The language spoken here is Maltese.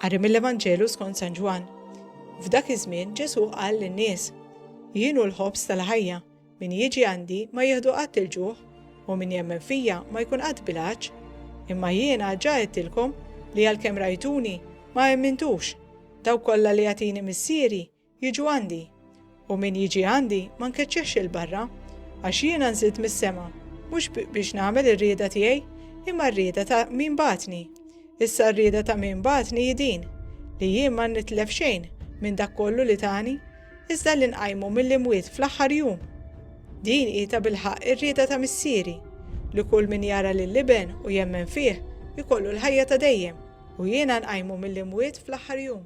Qari mill-Evanġelu skont San Ġwan. F'dak iż-żmien Ġesu qal lin-nies: Jien hu l-ħobż tal-ħajja, min jiġi għandi ma jieħdu qatt il-ġuħ u min jemmen fija ma jkun qatt bilanċ. Imma jiena ġa għedtilkom li għalkemm rajtuni ma emmintux. Dawk kollha li jagħtini missieri jiġu għandi. U min jiġi għandi ma nkeċċex il-barra, għax jiena nżilt mis-sema, mhux biex nagħmel ir-rieda tiegħi imma r-rieda ta' min bagħtni. Issa r-rieda ta' min bagħtni hi din li jien ma nitlef xejn minn dak kollu li tani, iżda li nqajmu mill-imwiet fl-aħħar jum. Din hi ta' bil-ħaqq ir-rieda ta' missieri li kull min jara lill-iben u jemmen fih ikollu l-ħajja ta' dejjem u jiena nqajmu mill-imwiet fl-aħħar jum.